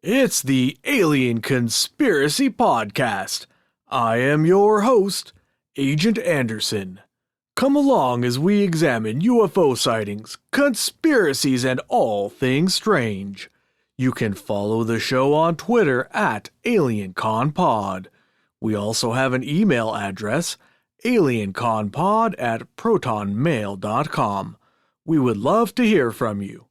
It's the Alien Conspiracy Podcast. I am your host, Agent Anderson. Come along as we examine UFO sightings, conspiracies, and all things strange. You can follow the show on Twitter at AlienConPod. We also have an email address, alienconpod@protonmail.com. We would love to hear from you.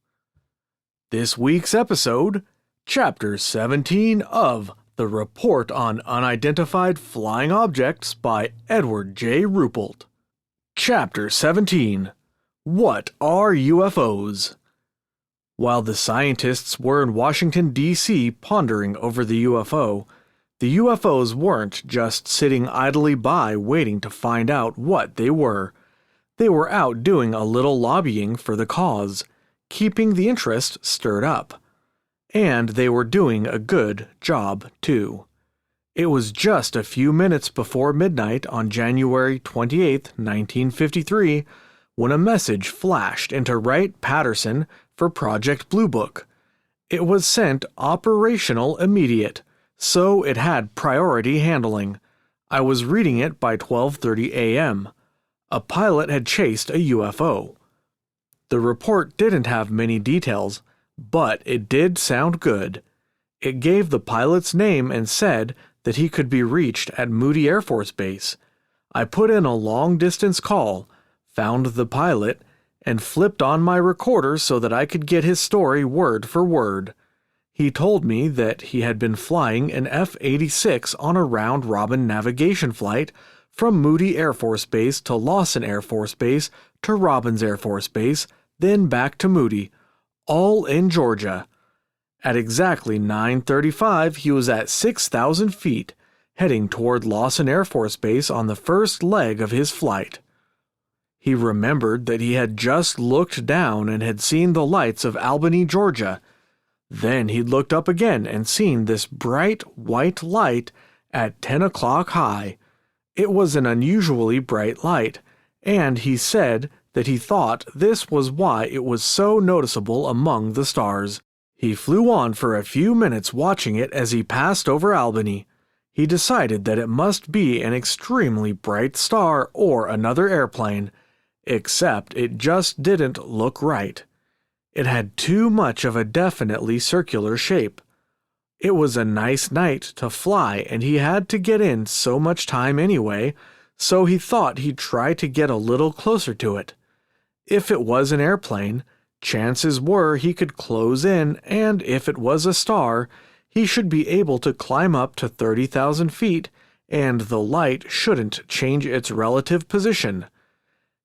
This week's episode, Chapter 17 of The Report on Unidentified Flying Objects by Edward J. Ruppelt. Chapter 17. What are UFOs? While the scientists were in Washington, D.C. pondering over the UFOs weren't just sitting idly by waiting to find out what they were. They were out doing a little lobbying for the cause, keeping the interest stirred up. And they were doing a good job, too. It was just a few minutes before midnight on January 28, 1953, when a message flashed into Wright-Patterson for Project Blue Book. It was sent operational immediate, so it had priority handling. I was reading it by 12:30 a.m. A pilot had chased a UFO. The report didn't have many details, but it did sound good. It gave the pilot's name and said that he could be reached at Moody Air Force Base. I put in a long-distance call, found the pilot, and flipped on my recorder so that I could get his story word for word. He told me that he had been flying an F-86 on a round-robin navigation flight from Moody Air Force Base to Lawson Air Force Base to Robbins Air Force Base, then back to Moody, all in Georgia. At exactly 9:35, he was at 6,000 feet, heading toward Lawson Air Force Base on the first leg of his flight. He remembered that he had just looked down and had seen the lights of Albany, Georgia. Then he'd looked up again and seen this bright white light at 10 o'clock high. It was an unusually bright light, and he said that he thought this was why it was so noticeable among the stars. He flew on for a few minutes watching it as he passed over Albany. He decided that it must be an extremely bright star or another airplane, except it just didn't look right. It had too much of a definitely circular shape. It was a nice night to fly, and he had to get in so much time anyway, so he thought he'd try to get a little closer to it. If it was an airplane, chances were he could close in, and if it was a star, he should be able to climb up to 30,000 feet, and the light shouldn't change its relative position.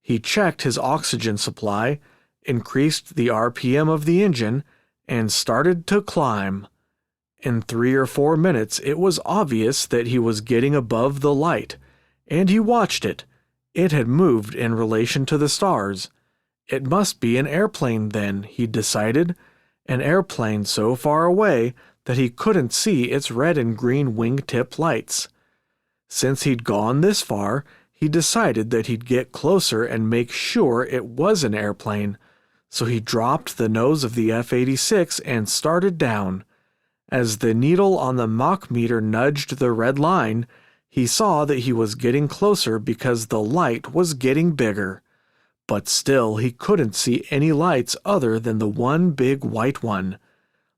He checked his oxygen supply, increased the RPM of the engine, and started to climb. In 3 or 4 minutes, it was obvious that he was getting above the light, and he watched it. It had moved in relation to the stars. It must be an airplane then, he decided, an airplane so far away that he couldn't see its red and green wingtip lights. Since he'd gone this far, he decided that he'd get closer and make sure it was an airplane, so he dropped the nose of the F-86 and started down. As the needle on the Mach meter nudged the red line, he saw that he was getting closer because the light was getting bigger. But still he couldn't see any lights other than the one big white one.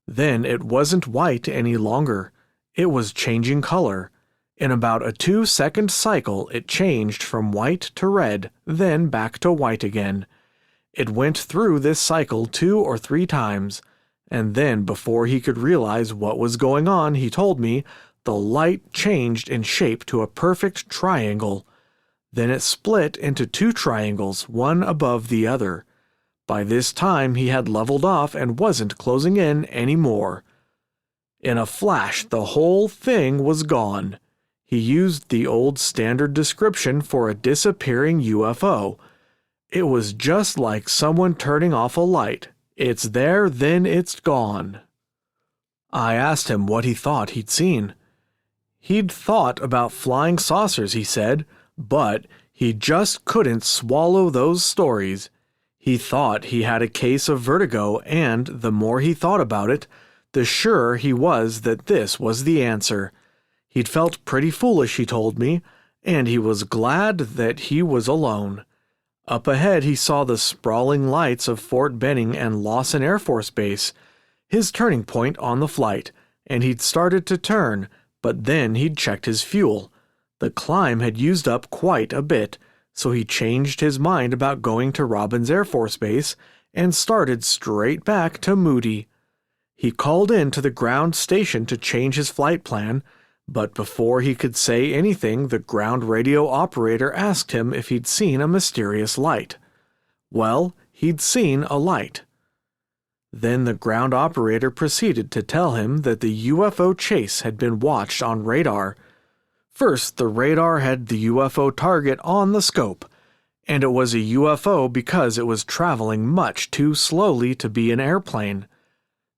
Then it wasn't white any longer. It was changing color. In about a 2-second cycle it changed from white to red, then back to white again. It went through this cycle 2 or 3 times, and then before he could realize what was going on, he told me, the light changed in shape to a perfect triangle. Then it split into 2 triangles, one above the other. By this time he had leveled off and wasn't closing in anymore. In a flash, the whole thing was gone. He used the old standard description for a disappearing UFO. It was just like someone turning off a light. It's there, then it's gone. I asked him what he thought he'd seen. He'd thought about flying saucers, he said, but he just couldn't swallow those stories. He thought he had a case of vertigo, and the more he thought about it, The surer he was that this was the answer. He'd felt pretty foolish, he told me, and he was glad that he was alone. Up ahead he saw the sprawling lights of Fort Benning and Lawson Air Force Base, his turning point on the flight, and he'd started to turn, but then he'd checked his fuel. The climb had used up quite a bit, so he changed his mind about going to Robbins Air Force Base and started straight back to Moody. He called in to the ground station to change his flight plan, but before he could say anything, the ground radio operator asked him if he'd seen a mysterious light. Well, he'd seen a light. Then the ground operator proceeded to tell him that the UFO chase had been watched on radar. First, the radar had the UFO target on the scope, and it was a UFO because it was traveling much too slowly to be an airplane.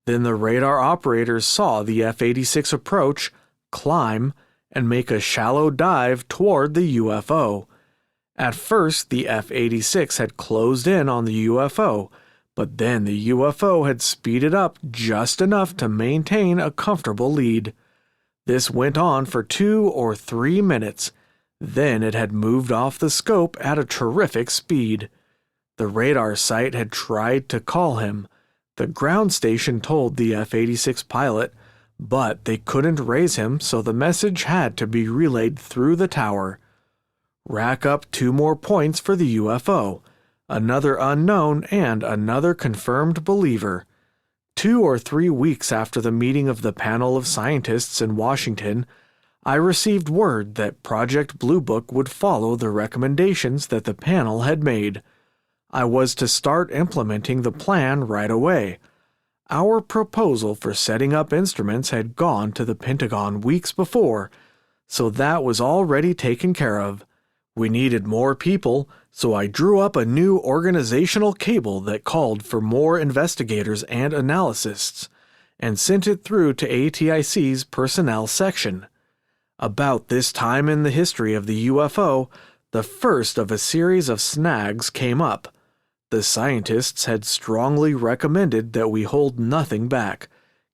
Then the radar operators saw the F-86 approach, climb, and make a shallow dive toward the UFO. At first, the F-86 had closed in on the UFO, but then the UFO had speeded up just enough to maintain a comfortable lead. This went on for 2 or 3 minutes. Then it had moved off the scope at a terrific speed. The radar site had tried to call him. The ground station told the F-86 pilot, but they couldn't raise him, so the message had to be relayed through the tower. Rack up 2 more points for the UFO, another unknown and another confirmed believer. 2 or 3 weeks after the meeting of the panel of scientists in Washington, I received word that Project Blue Book would follow the recommendations that the panel had made. I was to start implementing the plan right away. Our proposal for setting up instruments had gone to the Pentagon weeks before, so that was already taken care of. We needed more people, so I drew up a new organizational cable that called for more investigators and analysts, and sent it through to ATIC's personnel section. About this time in the history of the UFO, the first of a series of snags came up. The scientists had strongly recommended that we hold nothing back,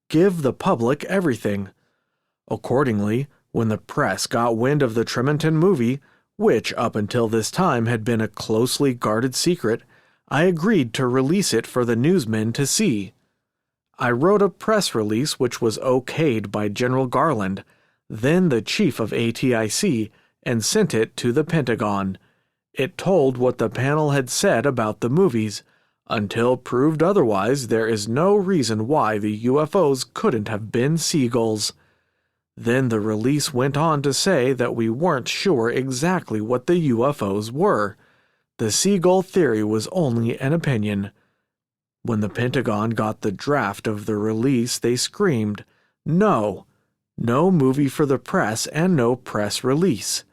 give the public everything. Accordingly, when the press got wind of the Tremonton movie, which up until this time had been a closely guarded secret, I agreed to release it for the newsmen to see. I wrote a press release which was okayed by General Garland, then the chief of ATIC, and sent it to the Pentagon. It told what the panel had said about the movies. Until proved otherwise, there is no reason why the UFOs couldn't have been seagulls. Then the release went on to say that we weren't sure exactly what the UFOs were. The seagull theory was only an opinion. When the Pentagon got the draft of the release, they screamed, "No! No movie for the press and no press release."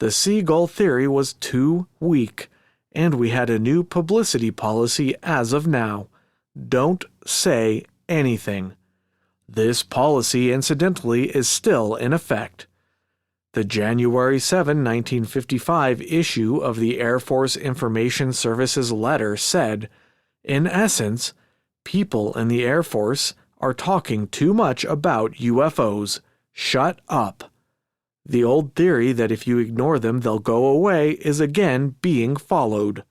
The seagull theory was too weak, and we had a new publicity policy as of now. Don't say anything. This policy, incidentally, is still in effect. The January 7, 1955 issue of the Air Force Information Services letter said, in essence, people in the Air Force are talking too much about UFOs. Shut up. The old theory that if you ignore them they'll go away is again being followed.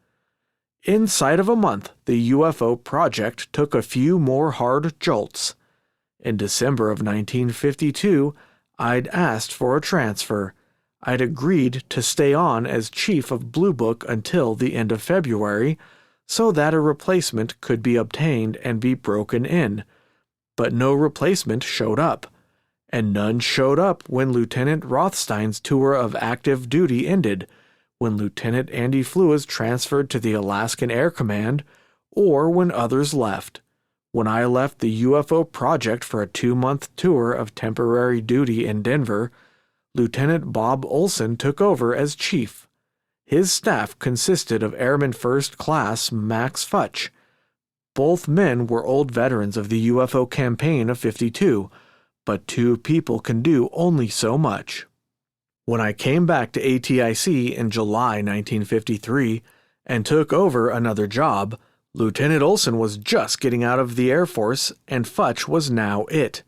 Inside of a month, the UFO project took a few more hard jolts. In December of 1952, I'd asked for a transfer. I'd agreed to stay on as chief of Blue Book until the end of February, so that a replacement could be obtained and be broken in. But no replacement showed up. And none showed up when Lieutenant Rothstein's tour of active duty ended, when Lieutenant Andy Flew transferred to the Alaskan Air Command, or when others left. When I left the UFO project for a 2-month tour of temporary duty in Denver, Lieutenant Bob Olson took over as chief. His staff consisted of Airman First Class Max Futch. Both men were old veterans of the UFO campaign of '52, but 2 people can do only so much. When I came back to ATIC in July 1953 and took over another job, Lieutenant Olson was just getting out of the Air Force, and Futch was now it.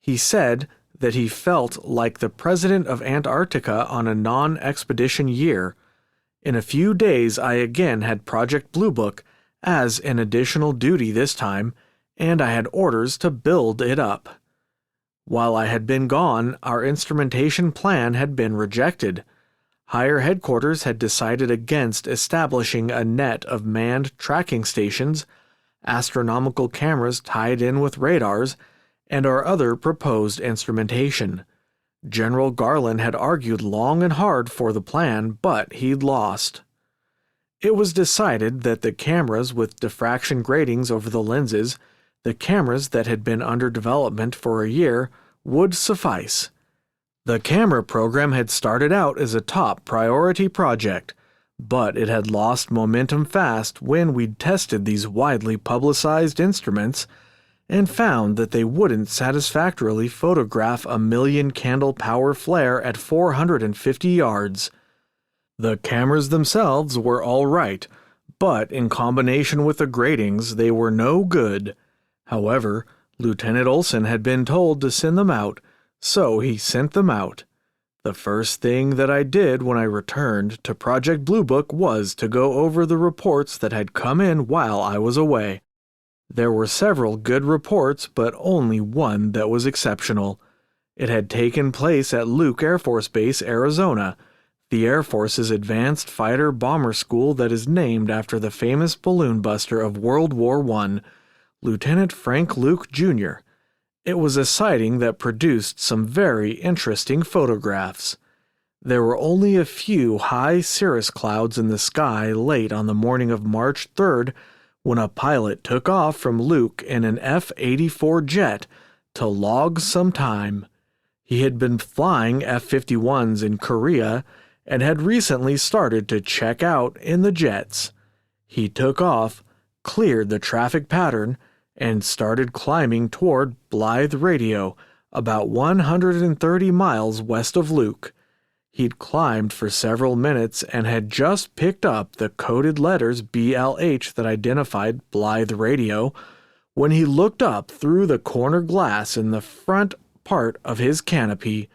He said that he felt like the president of Antarctica on a non-expedition year. In a few days I again had Project Blue Book as an additional duty this time, and I had orders to build it up. While I had been gone, our instrumentation plan had been rejected. Higher headquarters had decided against establishing a net of manned tracking stations, astronomical cameras tied in with radars, and our other proposed instrumentation. General Garland had argued long and hard for the plan, but he'd lost. It was decided that the cameras with diffraction gratings over the lenses, the cameras that had been under development for a year, would suffice. The camera program had started out as a top priority project, but it had lost momentum fast when we'd tested these widely publicized instruments and found that they wouldn't satisfactorily photograph a 1,000,000 candle power flare at 450 yards. The cameras themselves were all right, but in combination with the gratings they were no good. However, Lieutenant Olson had been told to send them out, so he sent them out. The first thing that I did when I returned to Project Blue Book was to go over the reports that had come in while I was away. There were several good reports, but only one that was exceptional. It had taken place at Luke Air Force Base, Arizona, the Air Force's advanced fighter bomber school that is named after the famous balloon buster of World War I, Lieutenant Frank Luke, Jr. It was a sighting that produced some very interesting photographs. There were only a few high cirrus clouds in the sky late on the morning of March 3rd when a pilot took off from Luke in an F-84 jet to log some time. He had been flying F-51s in Korea and had recently started to check out in the jets. He took off, cleared the traffic pattern, and started climbing toward Blythe Radio, about 130 miles west of Luke. He'd climbed for several minutes and had just picked up the coded letters BLH that identified Blythe Radio when he looked up through the corner glass in the front part of his canopy.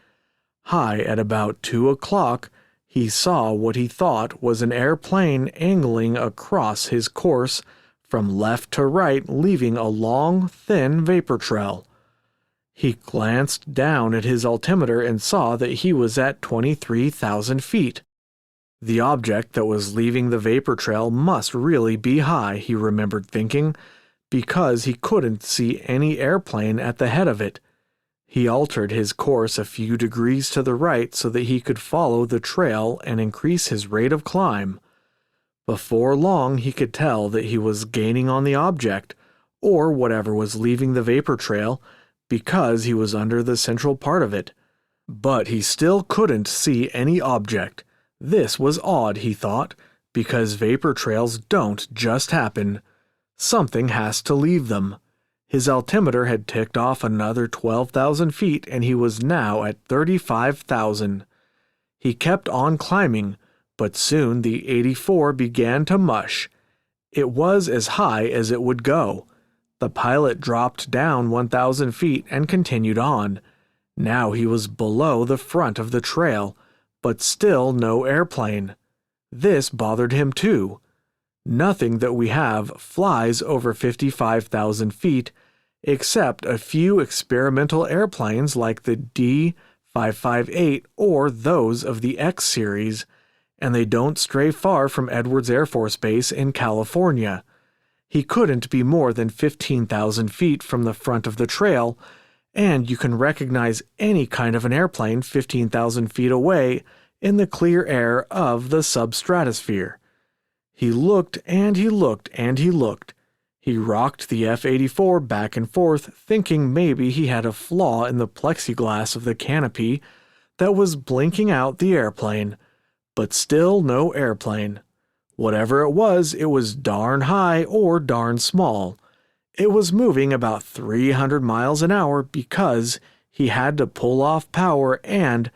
High at about 2 o'clock, he saw what he thought was an airplane angling across his course from left to right, leaving a long, thin vapor trail. He glanced down at his altimeter and saw that he was at 23,000 feet. The object that was leaving the vapor trail must really be high, he remembered thinking, because he couldn't see any airplane at the head of it. He altered his course a few degrees to the right so that he could follow the trail and increase his rate of climb. Before long he could tell that he was gaining on the object, or whatever was leaving the vapor trail, because he was under the central part of it. But he still couldn't see any object. This was odd, he thought, because vapor trails don't just happen. Something has to leave them. His altimeter had ticked off another 12,000 feet and he was now at 35,000. He kept on climbing, but soon the 84 began to mush. It was as high as it would go. The pilot dropped down 1,000 feet and continued on. Now he was below the front of the trail, but still no airplane. This bothered him too. Nothing that we have flies over 55,000 feet, except a few experimental airplanes like the D-558 or those of the X series, and they don't stray far from Edwards Air Force Base in California. He couldn't be more than 15,000 feet from the front of the trail, and you can recognize any kind of an airplane 15,000 feet away in the clear air of the substratosphere. He looked and he looked and he looked. He rocked the F-84 back and forth, thinking maybe he had a flaw in the plexiglass of the canopy that was blinking out the airplane, but still no airplane. Whatever it was darn high or darn small. It was moving about 300 miles an hour because he had to pull off power and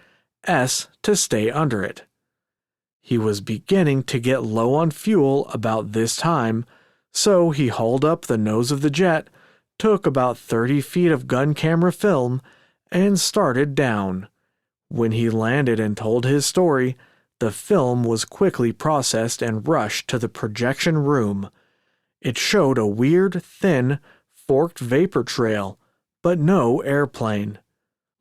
S to stay under it. He was beginning to get low on fuel about this time, So he hauled up the nose of the jet, took about 30 feet of gun camera film, and started down. When he landed and told his story, the film was quickly processed and rushed to the projection room. It showed a weird, thin, forked vapor trail, but no airplane.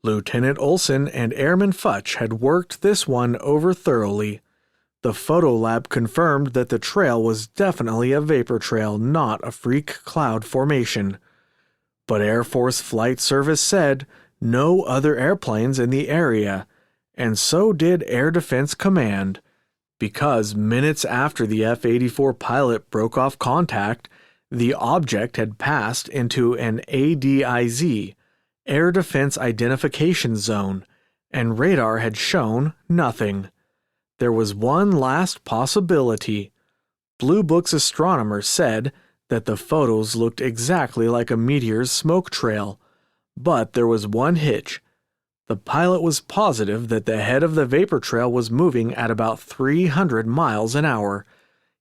Lieutenant Olson and Airman Futch had worked this one over thoroughly. The photo lab confirmed that the trail was definitely a vapor trail, not a freak cloud formation. But Air Force Flight Service said no other airplanes in the area, and so did Air Defense Command. Because minutes after the F-84 pilot broke off contact, the object had passed into an ADIZ, Air Defense Identification Zone, and radar had shown nothing. There was one last possibility. Blue Book's astronomer said that the photos looked exactly like a meteor's smoke trail, but there was one hitch. The pilot was positive that the head of the vapor trail was moving at about 300 miles an hour.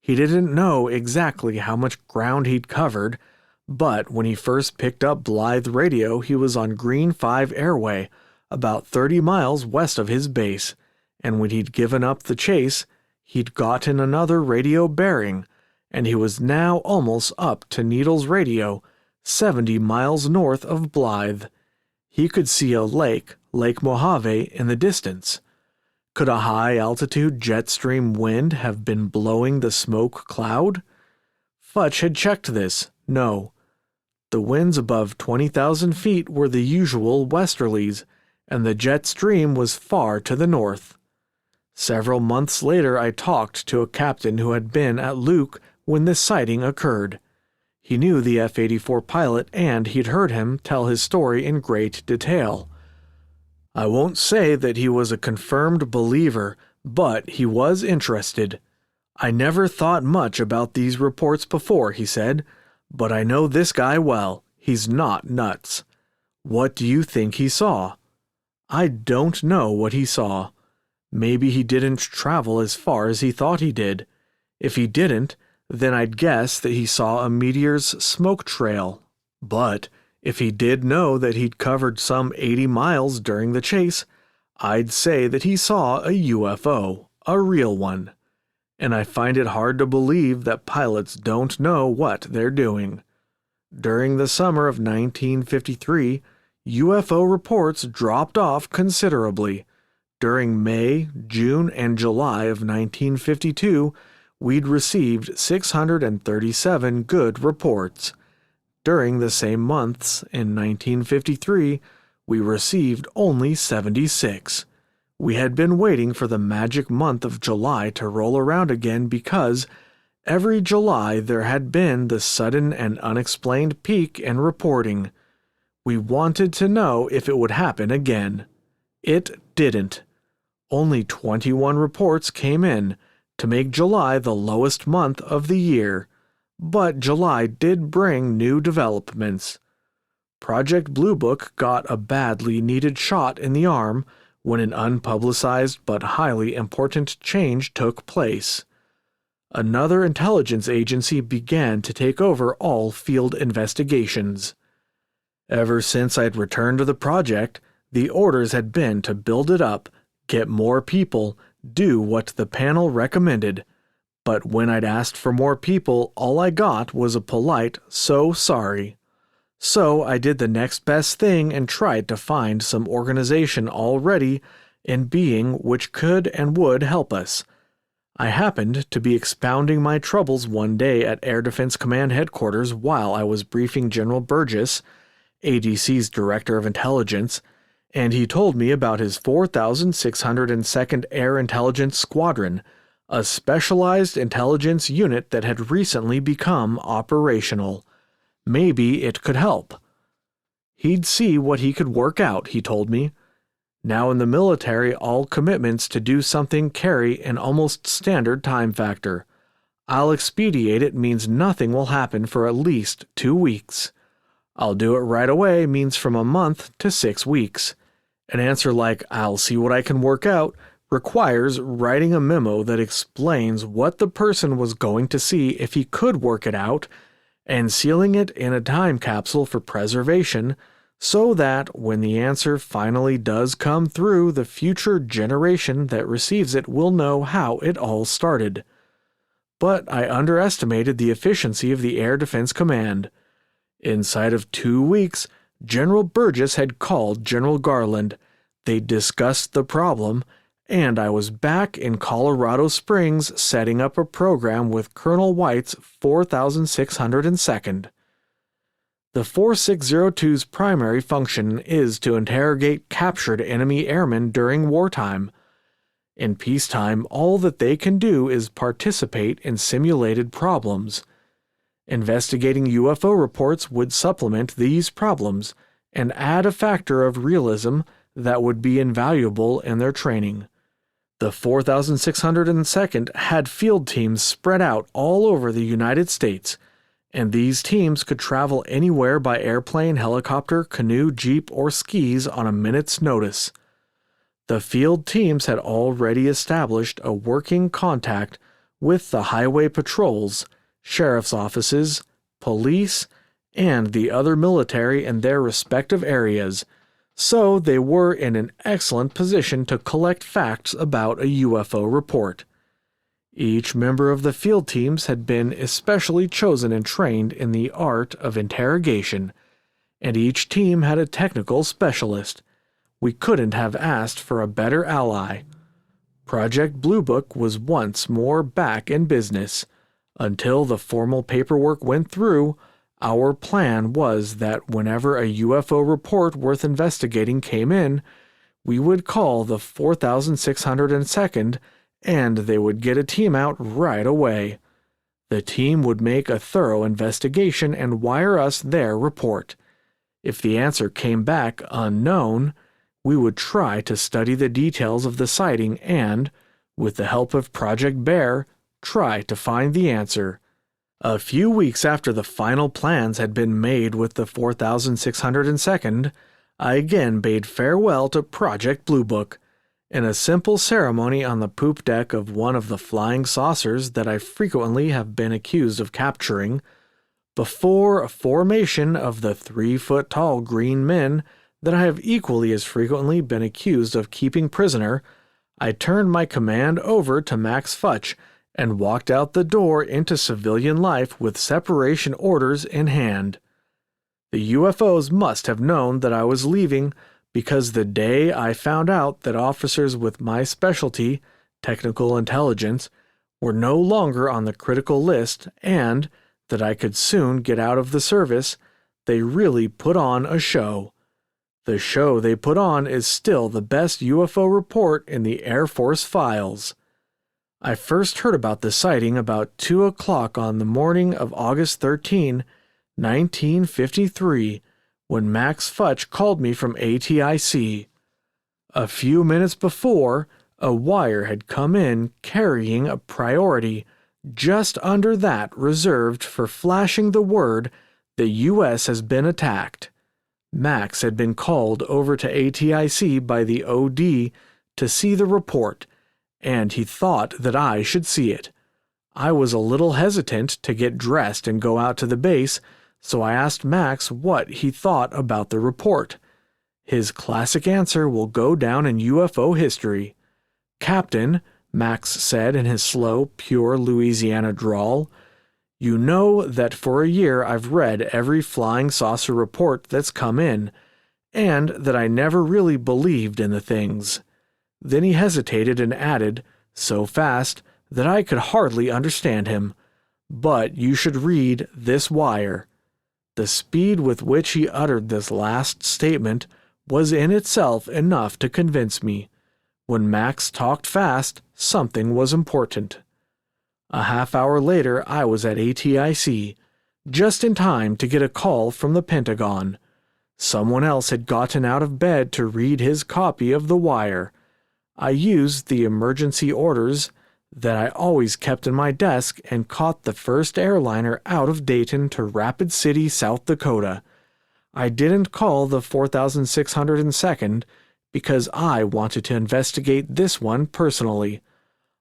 He didn't know exactly how much ground he'd covered, but when he first picked up Blythe radio, he was on Green 5 Airway, about 30 miles west of his base, and when he'd given up the chase, he'd gotten another radio bearing, and he was now almost up to Needles Radio, 70 miles north of Blythe. He could see a lake, Lake Mojave, in the distance. Could a high-altitude jet stream wind have been blowing the smoke cloud? Futch had checked this. No. The winds above 20,000 feet were the usual westerlies, and the jet stream was far to the north. Several months later, I talked to a captain who had been at Luke when this sighting occurred. He knew the F-84 pilot, and he'd heard him tell his story in great detail. I won't say that he was a confirmed believer, but he was interested. I never thought much about these reports before, he said, but I know this guy well. He's not nuts. What do you think he saw? I don't know what he saw. Maybe he didn't travel as far as he thought he did. If he didn't, then I'd guess that he saw a meteor's smoke trail. But if he did know that he'd covered some 80 miles during the chase, I'd say that he saw a UFO, a real one. And I find it hard to believe that pilots don't know what they're doing. During the summer of 1953, UFO reports dropped off considerably. During May, June, and July of 1952, we'd received 637 good reports. During the same months, in 1953, we received only 76. We had been waiting for the magic month of July to roll around again because every July there had been the sudden and unexplained peak in reporting. We wanted to know if it would happen again. It didn't. Only 21 reports came in, to make July the lowest month of the year. But July did bring new developments. Project Blue Book got a badly needed shot in the arm when an unpublicized but highly important change took place. Another intelligence agency began to take over all field investigations. Ever since I'd returned to the project, the orders had been to build it up, get more people, do what the panel recommended. But when I'd asked for more people, all I got was a polite, "So sorry." So I did the next best thing and tried to find some organization already in being which could and would help us. I happened to be expounding my troubles one day at Air Defense Command Headquarters while I was briefing General Burgess, ADC's Director of Intelligence, and he told me about his 4,602nd Air Intelligence Squadron, a specialized intelligence unit that had recently become operational. Maybe it could help. He'd see what he could work out, he told me. Now in the military, all commitments to do something carry an almost standard time factor. I'll expedite it means nothing will happen for at least 2 weeks. I'll do it right away means from a month to 6 weeks. An answer like, "I'll see what I can work out," requires writing a memo that explains what the person was going to see if he could work it out, and sealing it in a time capsule for preservation, so that when the answer finally does come through, the future generation that receives it will know how it all started. But I underestimated the efficiency of the Air Defense Command. Inside of 2 weeks, General Burgess had called General Garland. They discussed the problem, and I was back in Colorado Springs setting up a program with Colonel White's 4602nd. The 4602's primary function is to interrogate captured enemy airmen during wartime. In peacetime, all that they can do is participate in simulated problems. Investigating UFO reports would supplement these problems and add a factor of realism that would be invaluable in their training. The 4602nd had field teams spread out all over the United States, and these teams could travel anywhere by airplane, helicopter, canoe, jeep, or skis on a minute's notice. The field teams had already established a working contact with the highway patrols, sheriff's offices, police, and the other military in their respective areas, so they were in an excellent position to collect facts about a UFO report. Each member of the field teams had been especially chosen and trained in the art of interrogation, and each team had a technical specialist. We couldn't have asked for a better ally. Project Blue Book was once more back in business. Until the formal paperwork went through, our plan was that whenever a UFO report worth investigating came in, we would call the 4602nd and they would get a team out right away. The team would make a thorough investigation and wire us their report. If the answer came back unknown, we would try to study the details of the sighting and, with the help of Project Bear, try to find the answer. A few weeks after the final plans had been made with the 4602nd, I again bade farewell to Project Blue Book. In a simple ceremony on the poop deck of one of the flying saucers that I frequently have been accused of capturing, before a formation of the 3-foot-tall green men that I have equally as frequently been accused of keeping prisoner, I turned my command over to Max Futch and walked out the door into civilian life with separation orders in hand. The UFOs must have known that I was leaving, because the day I found out that officers with my specialty, technical intelligence, were no longer on the critical list and that I could soon get out of the service, they really put on a show. The show they put on is still the best UFO report in the Air Force files. I first heard about the sighting about 2 o'clock on the morning of August 13, 1953, when Max Futch called me from ATIC. A few minutes before, a wire had come in carrying a priority just under that reserved for flashing the word the U.S. has been attacked. Max had been called over to ATIC by the OD to see the report, and he thought that I should see it. I was a little hesitant to get dressed and go out to the base, so I asked Max what he thought about the report. His classic answer will go down in UFO history. "Captain," Max said in his slow, pure Louisiana drawl, "you know that for a year I've read every flying saucer report that's come in, and that I never really believed in the things." Then he hesitated and added, so fast that I could hardly understand him, "But you should read this wire." The speed with which he uttered this last statement was in itself enough to convince me. When Max talked fast, something was important. A half-hour later, I was at ATIC, just in time to get a call from the Pentagon. Someone else had gotten out of bed to read his copy of the wire. I used the emergency orders that I always kept in my desk and caught the first airliner out of Dayton to Rapid City, South Dakota. I didn't call the 4602nd because I wanted to investigate this one personally.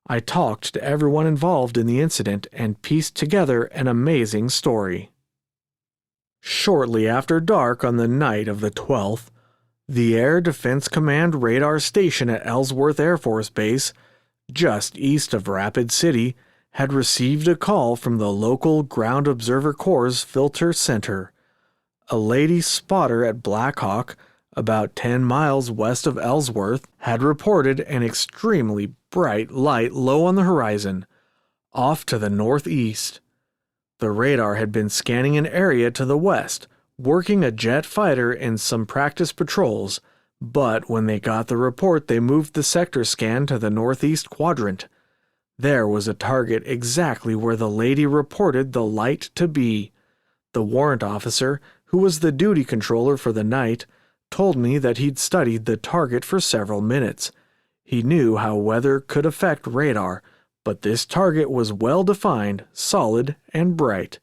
I talked to everyone involved in the incident and pieced together an amazing story. Shortly after dark on the night of the 12th, the Air Defense Command radar station at Ellsworth Air Force Base, just east of Rapid City, had received a call from the local Ground Observer Corps' filter center. A lady spotter at Black Hawk, about 10 miles west of Ellsworth, had reported an extremely bright light low on the horizon, off to the northeast. The radar had been scanning an area to the west, working a jet fighter in some practice patrols, but when they got the report they moved the sector scan to the northeast quadrant. There was a target exactly where the lady reported the light to be. The warrant officer, who was the duty controller for the night, told me that he'd studied the target for several minutes. He knew how weather could affect radar, but this target was well defined, solid, and bright.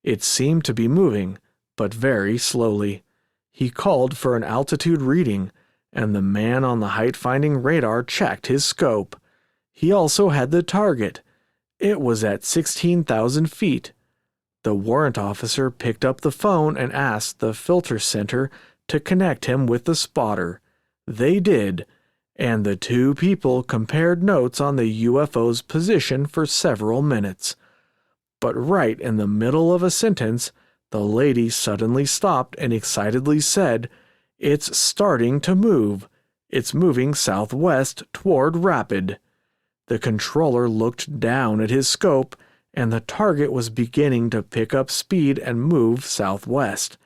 It seemed to be moving, but very slowly. He called for an altitude reading, and the man on the height-finding radar checked his scope. He also had the target. It was at 16,000 feet. The warrant officer picked up the phone and asked the filter center to connect him with the spotter. They did, and the two people compared notes on the UFO's position for several minutes. But right in the middle of a sentence, the lady suddenly stopped and excitedly said, "It's starting to move. It's moving southwest toward Rapid." The controller looked down at his scope, and the target was beginning to pick up speed and move southwest.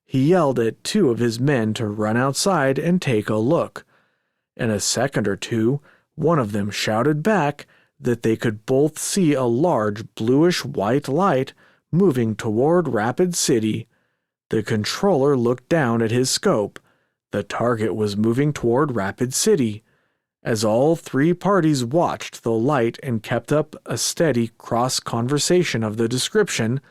He yelled at two of his men to run outside and take a look. In a second or two, one of them shouted back that they could both see a large bluish-white light moving toward Rapid City. The controller looked down at his scope. The target was moving toward Rapid City. As all three parties watched the light and kept up a steady cross-conversation of the description,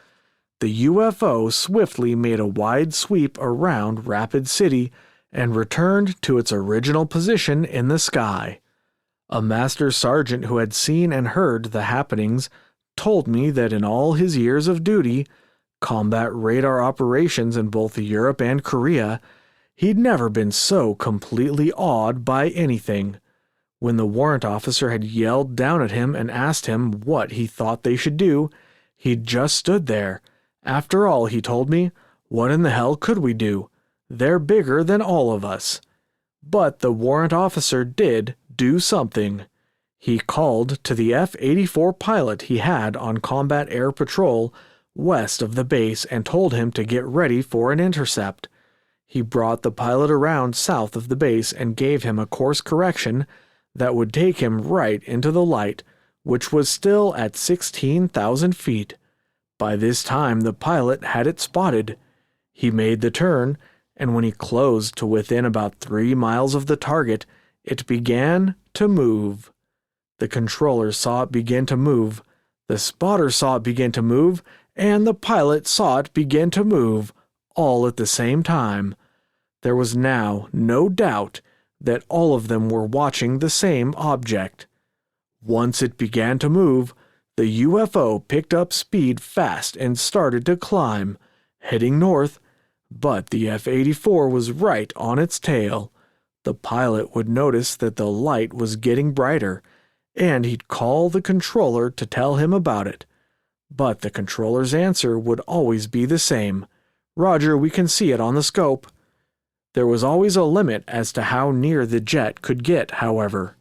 the UFO swiftly made a wide sweep around Rapid City and returned to its original position in the sky. A master sergeant who had seen and heard the happenings told me that in all his years of duty, combat radar operations in both Europe and Korea, he'd never been so completely awed by anything. When the warrant officer had yelled down at him and asked him what he thought they should do, he just stood there. After all, he told me, what in the hell could we do? They're bigger than all of us. But the warrant officer did do something. He called to the F-84 pilot he had on combat air patrol west of the base and told him to get ready for an intercept. He brought the pilot around south of the base and gave him a course correction that would take him right into the light, which was still at 16,000 feet. By this time the pilot had it spotted. He made the turn, and when he closed to within about 3 miles of the target, it began to move. The controller saw it begin to move, the spotter saw it begin to move, and the pilot saw it begin to move, all at the same time. There was now no doubt that all of them were watching the same object. Once it began to move, the UFO picked up speed fast and started to climb, heading north, but the F-84 was right on its tail. The pilot would notice that the light was getting brighter, and he'd call the controller to tell him about it. But the controller's answer would always be the same. "Roger, we can see it on the scope." There was always a limit as to how near the jet could get, however.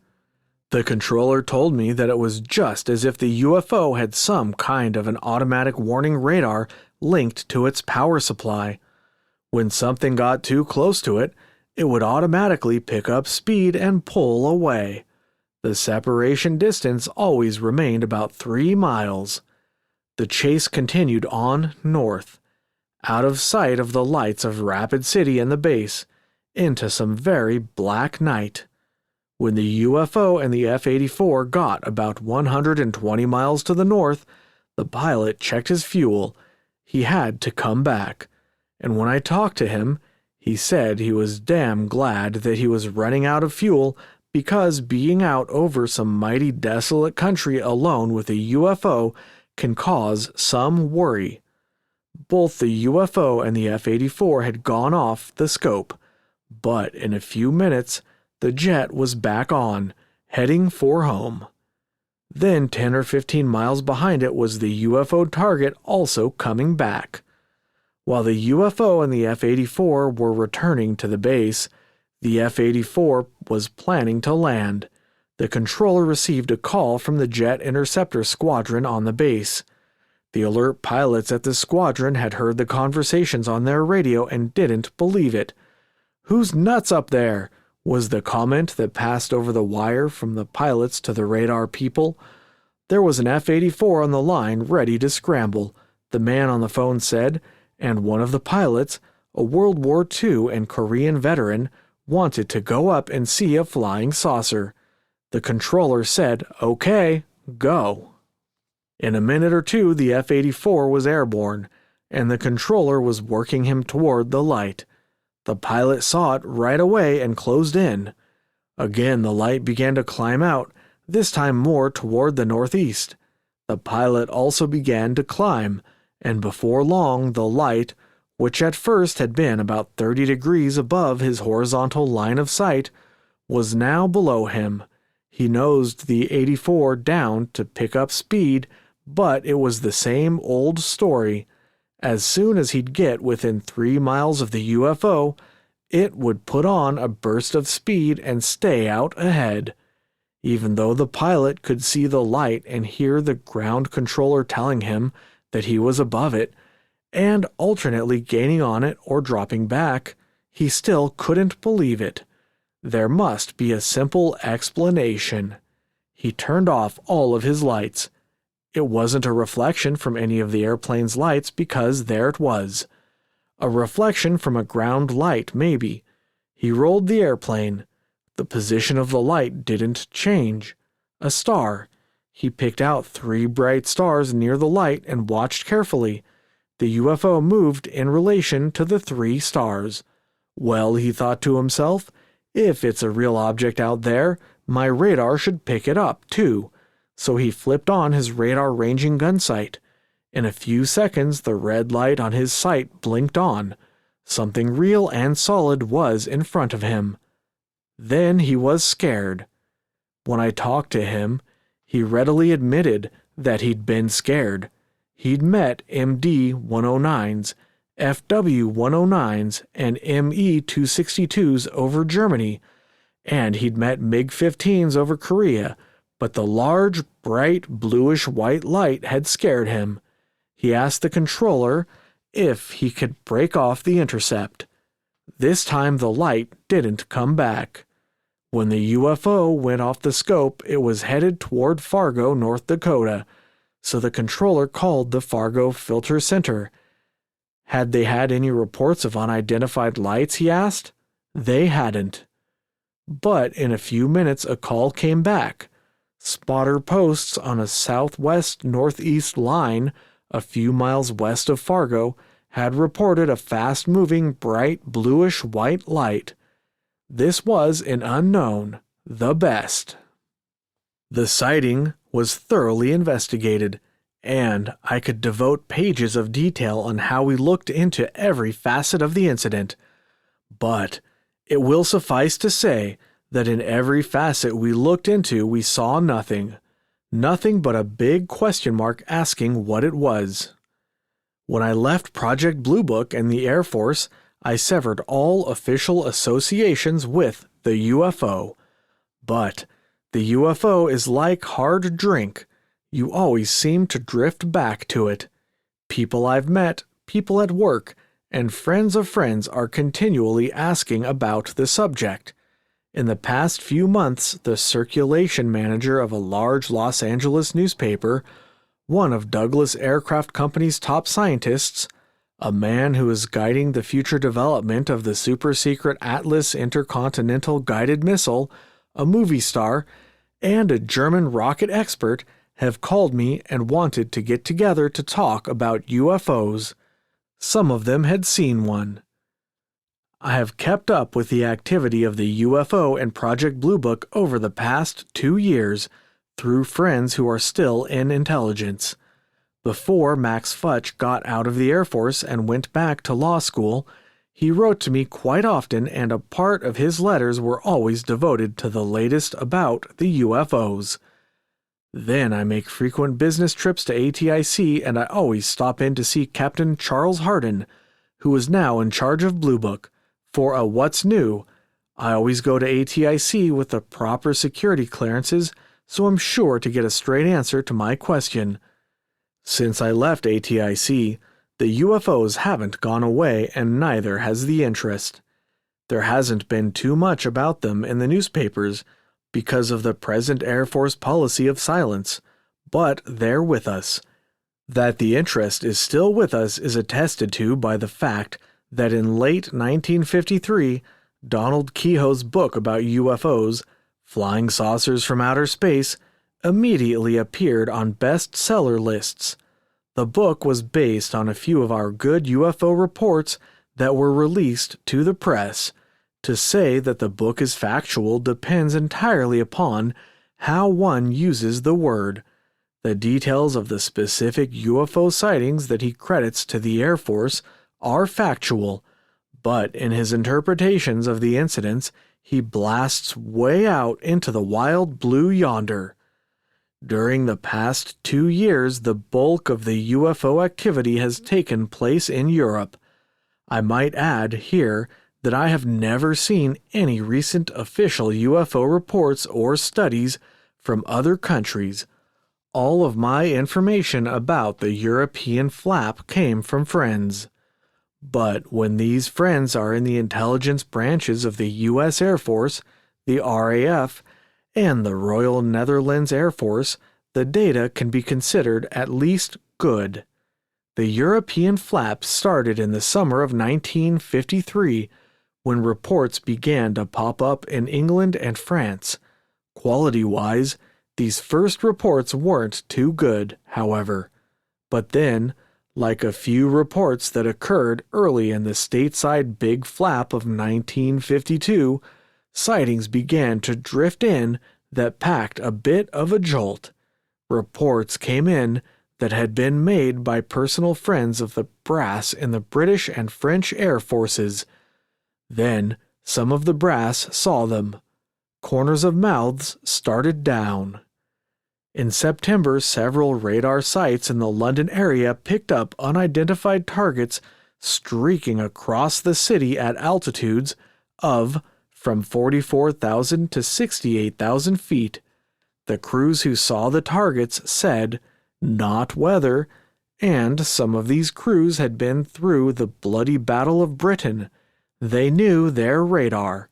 The controller told me that it was just as if the UFO had some kind of an automatic warning radar linked to its power supply. When something got too close to it, it would automatically pick up speed and pull away. The separation distance always remained about 3 miles. The chase continued on north, out of sight of the lights of Rapid City and the base, into some very black night. When the UFO and the F-84 got about 120 miles to the north, the pilot checked his fuel. He had to come back, and when I talked to him, He said he was damn glad that he was running out of fuel because being out over some mighty desolate country alone with a UFO can cause some worry. Both the UFO and the F-84 had gone off the scope, but in a few minutes the jet was back on, heading for home. Then 10 or 15 miles behind it was the UFO target also coming back. While the UFO and the F-84 were returning to the base, the F-84 was planning to land. The controller received a call from the Jet Interceptor Squadron on the base. The alert pilots at the squadron had heard the conversations on their radio and didn't believe it. "Who's nuts up there?" was the comment that passed over the wire from the pilots to the radar people. There was an F-84 on the line ready to scramble, the man on the phone said, and one of the pilots, a World War II and Korean veteran, wanted to go up and see a flying saucer. The controller said, "Okay, go." In a minute or two, the F-84 was airborne, and the controller was working him toward the light. The pilot saw it right away and closed in. Again, the light began to climb out, this time more toward the northeast. The pilot also began to climb, and before long the light, which at first had been about 30 degrees above his horizontal line of sight, was now below him. He nosed the 84 down to pick up speed, but it was the same old story. As soon as he'd get within 3 miles of the UFO, it would put on a burst of speed and stay out ahead. Even though the pilot could see the light and hear the ground controller telling him that he was above it, and alternately gaining on it or dropping back, he still couldn't believe it. There must be a simple explanation. He turned off all of his lights. It wasn't a reflection from any of the airplane's lights because there it was. A reflection from a ground light, maybe. He rolled the airplane. The position of the light didn't change. A star. He picked out 3 bright stars near the light and watched carefully. The UFO moved in relation to the 3 stars. Well, he thought to himself, if it's a real object out there, my radar should pick it up, too. So he flipped on his radar ranging gun sight. In a few seconds, the red light on his sight blinked on. Something real and solid was in front of him. Then he was scared. When I talked to him, he readily admitted that he'd been scared. He'd met MD-109s, FW-109s, and ME-262s over Germany, and he'd met MiG-15s over Korea, but the large, bright, bluish-white light had scared him. He asked the controller if he could break off the intercept. This time the light didn't come back. When the UFO went off the scope, it was headed toward Fargo, North Dakota, so the controller called the Fargo Filter Center. Had they had any reports of unidentified lights, he asked. They hadn't. But in a few minutes a call came back. Spotter posts on a southwest-northeast line a few miles west of Fargo had reported a fast-moving, bright, bluish-white light. This was an unknown, the best. The sighting was thoroughly investigated, and I could devote pages of detail on how we looked into every facet of the incident. But it will suffice to say that in every facet we looked into we saw nothing. Nothing but a big question mark asking what it was. When I left Project Blue Book and the Air Force, I severed all official associations with the UFO. But the UFO is like hard drink. You always seem to drift back to it. People I've met, people at work, and friends of friends are continually asking about the subject. In the past few months, the circulation manager of a large Los Angeles newspaper, one of Douglas Aircraft Company's top scientists, a man who is guiding the future development of the super-secret Atlas intercontinental guided missile, a movie star, and a German rocket expert have called me and wanted to get together to talk about UFOs. Some of them had seen one. I have kept up with the activity of the UFO and Project Blue Book over the past 2 years through friends who are still in intelligence. Before Max Futch got out of the Air Force and went back to law school, he wrote to me quite often, and a part of his letters were always devoted to the latest about the UFOs. Then I make frequent business trips to ATIC, and I always stop in to see Captain Charles Hardin, who is now in charge of Blue Book, for a what's new. I always go to ATIC with the proper security clearances, so I'm sure to get a straight answer to my question. Since I left ATIC, the UFOs haven't gone away, and neither has the interest. There hasn't been too much about them in the newspapers because of the present Air Force policy of silence, but they're with us. That the interest is still with us is attested to by the fact that in late 1953, Donald Kehoe's book about UFOs, Flying Saucers from Outer Space, immediately appeared on bestseller lists. The book was based on a few of our good UFO reports that were released to the press. To say that the book is factual depends entirely upon how one uses the word. The details of the specific UFO sightings that he credits to the Air Force are factual, but in his interpretations of the incidents, he blasts way out into the wild blue yonder. During the past 2 years, the bulk of the UFO activity has taken place in Europe. I might add here that I have never seen any recent official UFO reports or studies from other countries. All of my information about the European flap came from friends. But when these friends are in the intelligence branches of the U.S. Air Force, the RAF, and the Royal Netherlands Air Force, the data can be considered at least good. The European flap started in the summer of 1953, when reports began to pop up in England and France. Quality-wise, these first reports weren't too good, however. But then, like a few reports that occurred early in the stateside Big Flap of 1952, sightings began to drift in that packed a bit of a jolt. Reports came in that had been made by personal friends of the brass in the British and French Air Forces. Then, some of the brass saw them. Corners of mouths started down. In September, several radar sites in the London area picked up unidentified targets streaking across the city at altitudes of from 44,000 to 68,000 feet. The crews who saw the targets said, "Not weather," and some of these crews had been through the bloody Battle of Britain. They knew their radar.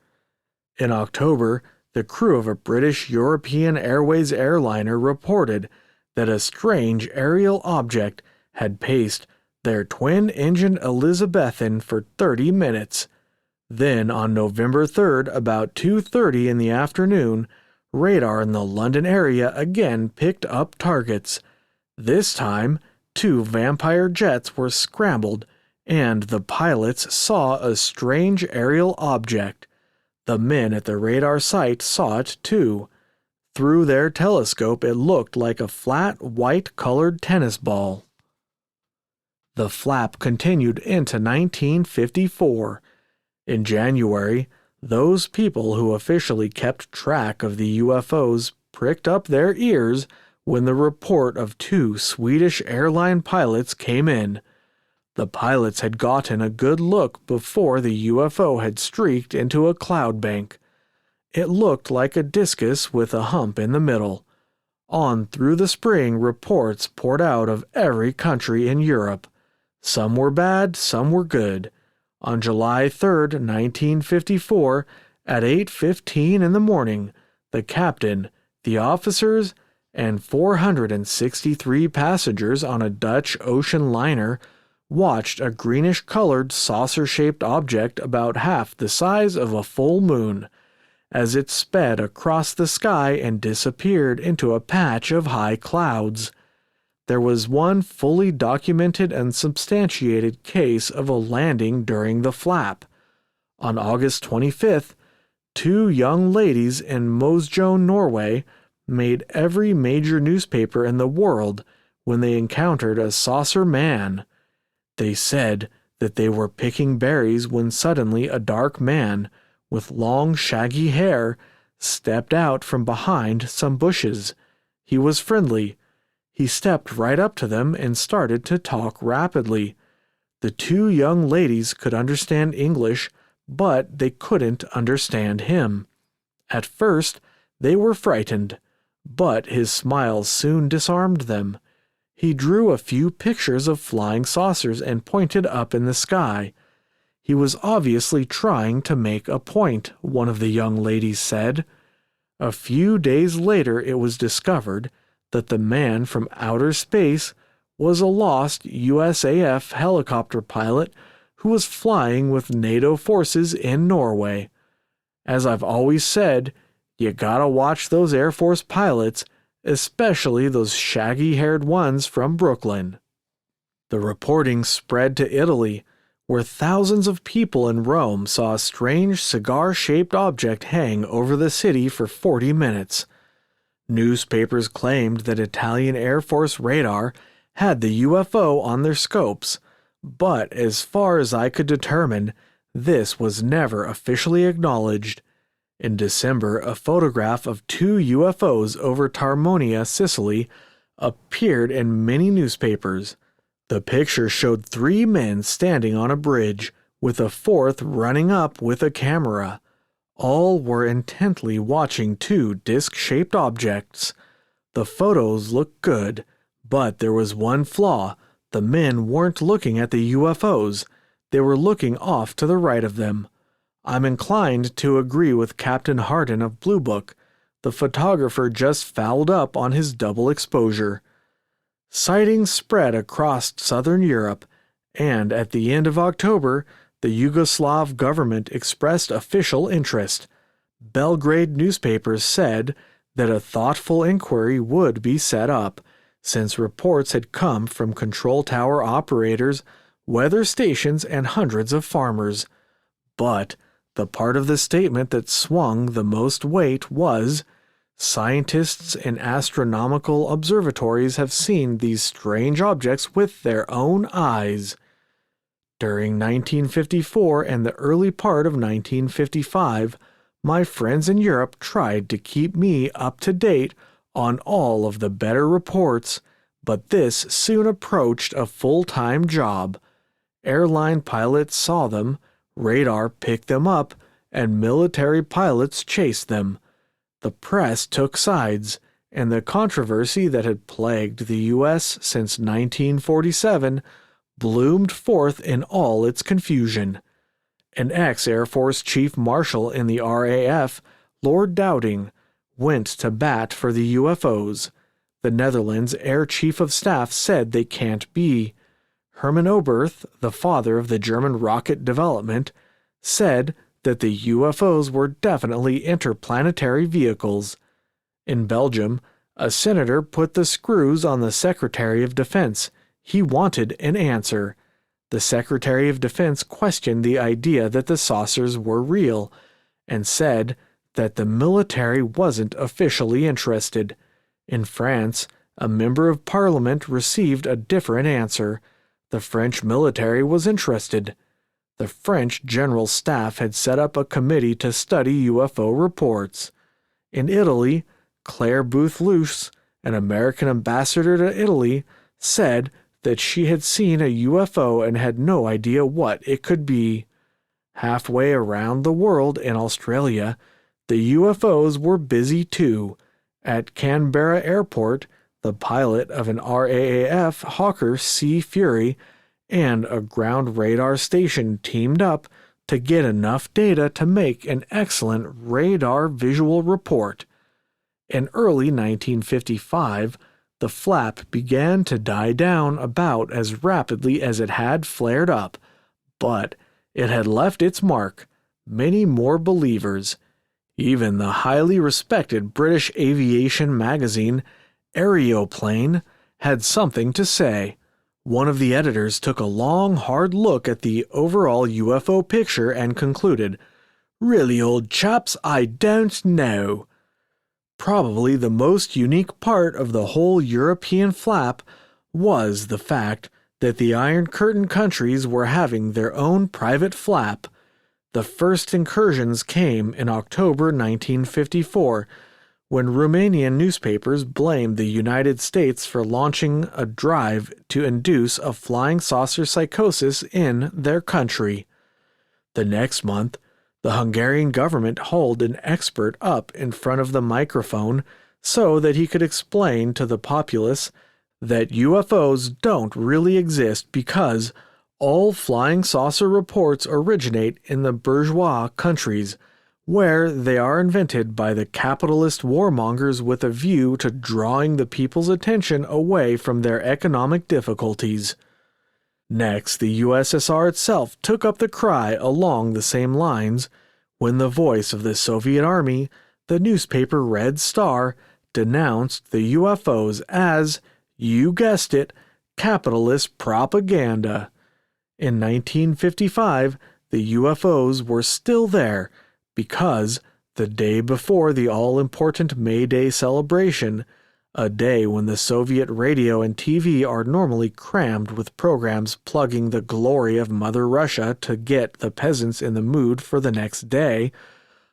In October, the crew of a British European Airways airliner reported that a strange aerial object had paced their twin-engine Elizabethan for 30 minutes. Then, on November 3rd, about 2:30 in the afternoon, radar in the London area again picked up targets. This time, 2 Vampire jets were scrambled, and the pilots saw a strange aerial object. The men at the radar site saw it too. Through their telescope, it looked like a flat, white-colored tennis ball. The flap continued into 1954. In January, those people who officially kept track of the UFOs pricked up their ears when the report of 2 Swedish airline pilots came in. The pilots had gotten a good look before the UFO had streaked into a cloud bank. It looked like a discus with a hump in the middle. On through the spring, reports poured out of every country in Europe. Some were bad, some were good. On July 3rd, 1954, at 8:15 in the morning, the captain, the officers, and 463 passengers on a Dutch ocean liner watched a greenish-colored saucer-shaped object about half the size of a full moon as it sped across the sky and disappeared into a patch of high clouds. There was one fully documented and substantiated case of a landing during the flap. On August 25th, two young ladies in Mosjoen, Norway, made every major newspaper in the world when they encountered a saucer man. They said that they were picking berries when suddenly a dark man with long shaggy hair stepped out from behind some bushes. He was friendly. He stepped right up to them and started to talk rapidly. The two young ladies could understand English, but they couldn't understand him. At first, they were frightened, but his smile soon disarmed them. He drew a few pictures of flying saucers and pointed up in the sky. He was obviously trying to make a point, one of the young ladies said. A few days later it was discovered that the man from outer space was a lost USAF helicopter pilot who was flying with NATO forces in Norway. As I've always said, you gotta watch those Air Force pilots, especially those shaggy-haired ones from Brooklyn. The reporting spread to Italy, where thousands of people in Rome saw a strange cigar-shaped object hang over the city for 40 minutes. Newspapers claimed that Italian Air Force radar had the UFO on their scopes, but as far as I could determine, this was never officially acknowledged. In December, a photograph of two UFOs over Tarmonia, Sicily, appeared in many newspapers. The picture showed three men standing on a bridge, with a fourth running up with a camera. All were intently watching two disc-shaped objects. The photos looked good, but there was one flaw. The men weren't looking at the UFOs. They were looking off to the right of them. I'm inclined to agree with Captain Hardin of Blue Book. The photographer just fouled up on his double exposure. Sightings spread across southern Europe, and at the end of October, the Yugoslav government expressed official interest. Belgrade newspapers said that a thoughtful inquiry would be set up, since reports had come from control tower operators, weather stations, and hundreds of farmers. But the part of the statement that swung the most weight was, scientists in astronomical observatories have seen these strange objects with their own eyes. During 1954 and the early part of 1955, my friends in Europe tried to keep me up to date on all of the better reports, but this soon approached a full-time job. Airline pilots saw them, radar picked them up, and military pilots chased them. The press took sides, and the controversy that had plagued the U.S. since 1947 bloomed forth in all its confusion. An ex-Air Force Chief Marshal in the RAF, Lord Dowding, went to bat for the UFOs. The Netherlands Air Chief of Staff said they can't be. Herman Oberth, the father of the German rocket development, said that the UFOs were definitely interplanetary vehicles. In Belgium, a senator put the screws on the Secretary of Defense. He wanted an answer. The Secretary of Defense questioned the idea that the saucers were real, and said that the military wasn't officially interested. In France, a member of Parliament received a different answer. The French military was interested. The French General Staff had set up a committee to study UFO reports. In Italy, Claire Booth-Luce, an American ambassador to Italy, said that she had seen a UFO and had no idea what it could be. Halfway around the world in Australia, the UFOs were busy too. At Canberra Airport, the pilot of an RAAF Hawker Sea Fury and a ground radar station teamed up to get enough data to make an excellent radar visual report. In early 1955, the flap began to die down about as rapidly as it had flared up, but it had left its mark. Many more believers. Even the highly respected British aviation magazine Aeroplane had something to say. One of the editors took a long, hard look at the overall UFO picture and concluded, "Really, old chaps, I don't know." Probably the most unique part of the whole European flap was the fact that the Iron Curtain countries were having their own private flap. The first incursions came in October 1954, when Romanian newspapers blamed the United States for launching a drive to induce a flying saucer psychosis in their country. The next month, the Hungarian government hauled an expert up in front of the microphone so that he could explain to the populace that UFOs don't really exist because all flying saucer reports originate in the bourgeois countries, where they are invented by the capitalist warmongers with a view to drawing the people's attention away from their economic difficulties. Next, the USSR itself took up the cry along the same lines when the voice of the Soviet Army, the newspaper Red Star, denounced the UFOs as, you guessed it, capitalist propaganda. In 1955, the UFOs were still there because, the day before the all-important May Day celebration, a day when the Soviet radio and TV are normally crammed with programs plugging the glory of Mother Russia to get the peasants in the mood for the next day,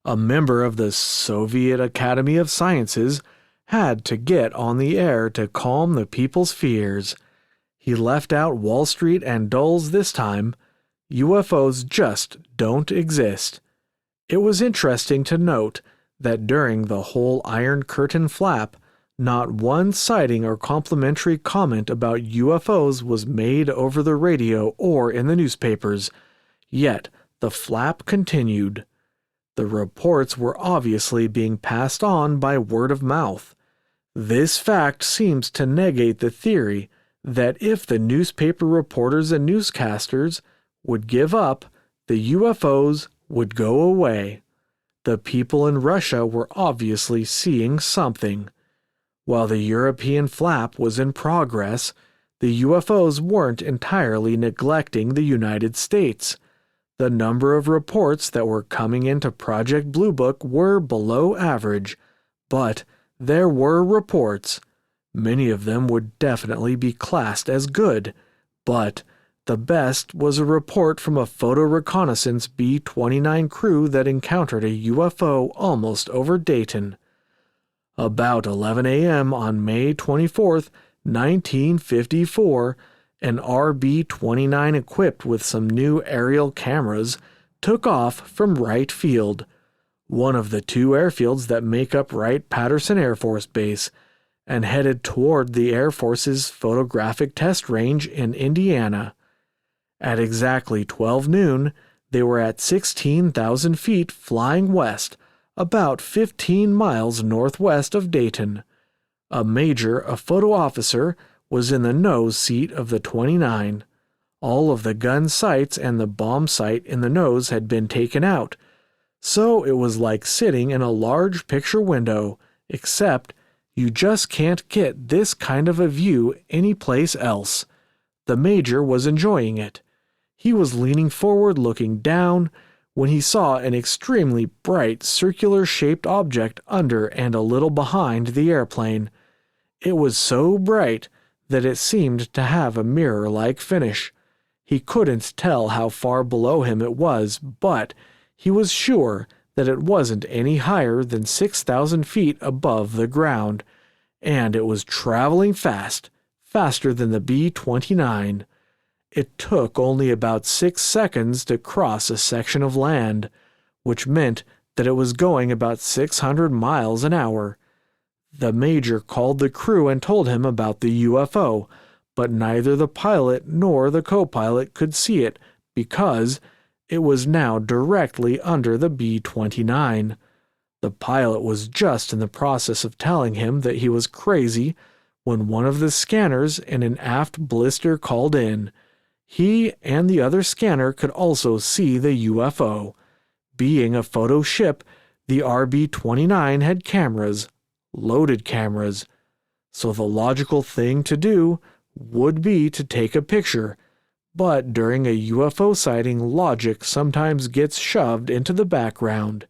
a member of the Soviet Academy of Sciences had to get on the air to calm the people's fears. He left out Wall Street and Dulles this time. UFOs just don't exist. It was interesting to note that during the whole Iron Curtain flap, not one sighting or complimentary comment about UFOs was made over the radio or in the newspapers. Yet, the flap continued. The reports were obviously being passed on by word of mouth. This fact seems to negate the theory that if the newspaper reporters and newscasters would give up, the UFOs would go away. The people in Russia were obviously seeing something. While the European flap was in progress, the UFOs weren't entirely neglecting the United States. The number of reports that were coming into Project Blue Book were below average, but there were reports. Many of them would definitely be classed as good, but the best was a report from a photo reconnaissance B-29 crew that encountered a UFO almost over Dayton. About 11 a.m. on May 24, 1954, an RB-29 equipped with some new aerial cameras took off from Wright Field, one of the two airfields that make up Wright-Patterson Air Force Base, and headed toward the Air Force's photographic test range in Indiana. At exactly 12 noon, they were at 16,000 feet flying west, about 15 miles northwest of Dayton. A major, a photo officer, was in the nose seat of the 29. All of the gun sights and the bomb sight in the nose had been taken out, so it was like sitting in a large picture window, except you just can't get this kind of a view anyplace else. The major was enjoying it. He was leaning forward looking down when he saw an extremely bright circular-shaped object under and a little behind the airplane. It was so bright that it seemed to have a mirror-like finish. He couldn't tell how far below him it was, but he was sure that it wasn't any higher than 6,000 feet above the ground, and it was traveling fast, faster than the B-29. It took only about 6 seconds to cross a section of land, which meant that it was going about 600 miles an hour. The major called the crew and told him about the UFO, but neither the pilot nor the co-pilot could see it because it was now directly under the B-29. The pilot was just in the process of telling him that he was crazy when one of the scanners in an aft blister called in. He and the other scanner could also see the UFO. Being a photo ship, the RB-29 had cameras, loaded cameras, so the logical thing to do would be to take a picture, but during a UFO sighting, logic sometimes gets shoved into the background.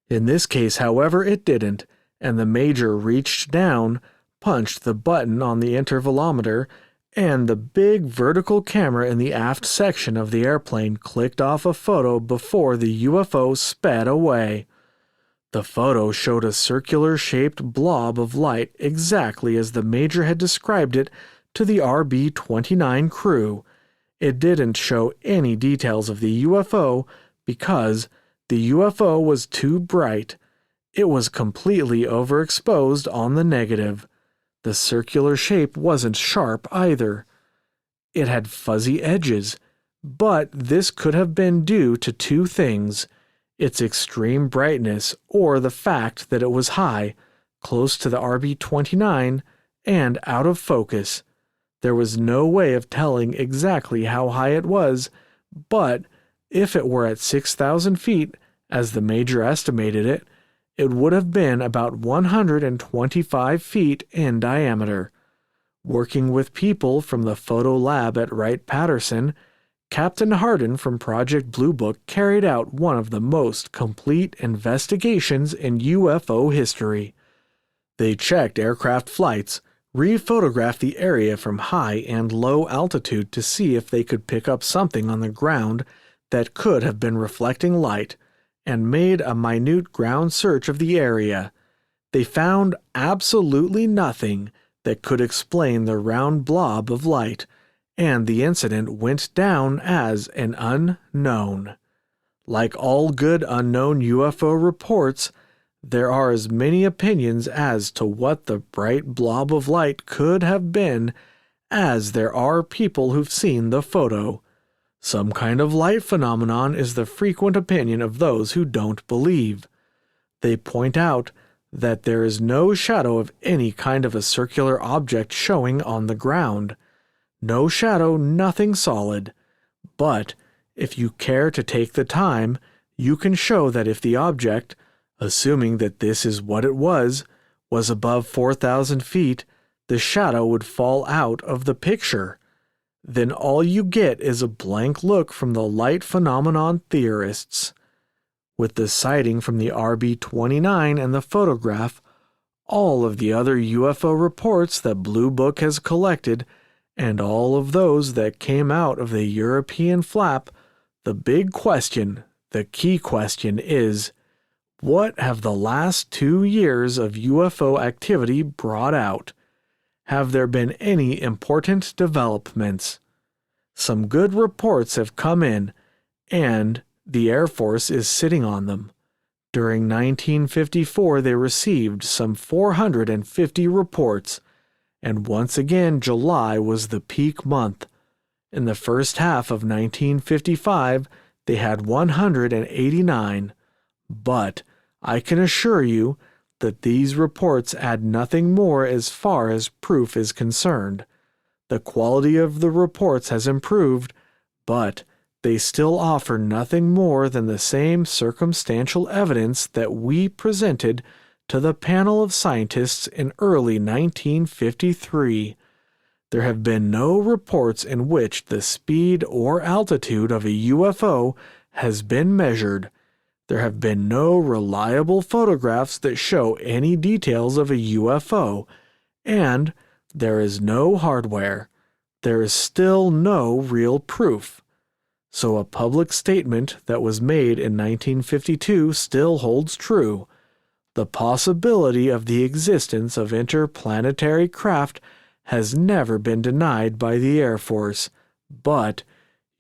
In this case, however, it didn't, and the Major reached down, punched the button on the intervalometer, and the big vertical camera in the aft section of the airplane clicked off a photo before the UFO sped away. The photo showed a circular-shaped blob of light exactly as the Major had described it to the RB-29 crew. It didn't show any details of the UFO because the UFO was too bright. It was completely overexposed on the negative. The circular shape wasn't sharp either. It had fuzzy edges, but this could have been due to two things: its extreme brightness or the fact that it was high, close to the RB-29, and out of focus. There was no way of telling exactly how high it was, but if it were at 6,000 feet, as the Major estimated it, it would have been about 125 feet in diameter. Working with people from the photo lab at Wright-Patterson, Captain Hardin from Project Blue Book carried out one of the most complete investigations in UFO history. They checked aircraft flights, re-photographed the area from high and low altitude to see if they could pick up something on the ground that could have been reflecting light, and made a minute ground search of the area. They found absolutely nothing that could explain the round blob of light, and the incident went down as an unknown. Like all good unknown UFO reports, there are as many opinions as to what the bright blob of light could have been as there are people who've seen the photo. Some kind of light phenomenon is the frequent opinion of those who don't believe. They point out that there is no shadow of any kind of a circular object showing on the ground. No shadow, nothing solid. But if you care to take the time, you can show that if the object, assuming that this is what it was above 4,000 feet, the shadow would fall out of the picture. Then all you get is a blank look from the light phenomenon theorists. With the sighting from the RB-29 and the photograph, all of the other UFO reports that Blue Book has collected, and all of those that came out of the European flap, the big question, the key question is, what have the last 2 years of UFO activity brought out? Have there been any important developments? Some good reports have come in, and the Air Force is sitting on them. During 1954, they received some 450 reports, and once again July was the peak month. In the first half of 1955, they had 189, but I can assure you that these reports add nothing more as far as proof is concerned. The quality of the reports has improved, but they still offer nothing more than the same circumstantial evidence that we presented to the panel of scientists in early 1953. There have been no reports in which the speed or altitude of a UFO has been measured. There have been no reliable photographs that show any details of a UFO, and there is no hardware. There is still no real proof. So a public statement that was made in 1952 still holds true. The possibility of the existence of interplanetary craft has never been denied by the Air Force, but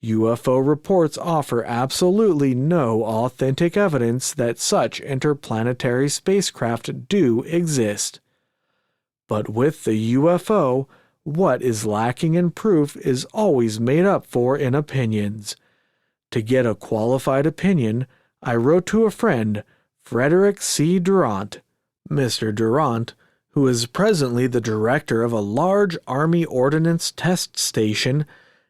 UFO reports offer absolutely no authentic evidence that such interplanetary spacecraft do exist. But with the UFO, what is lacking in proof is always made up for in opinions. To get a qualified opinion, I wrote to a friend, Frederick C. Durant. Mr. Durant, who is presently the director of a large Army Ordnance Test Station,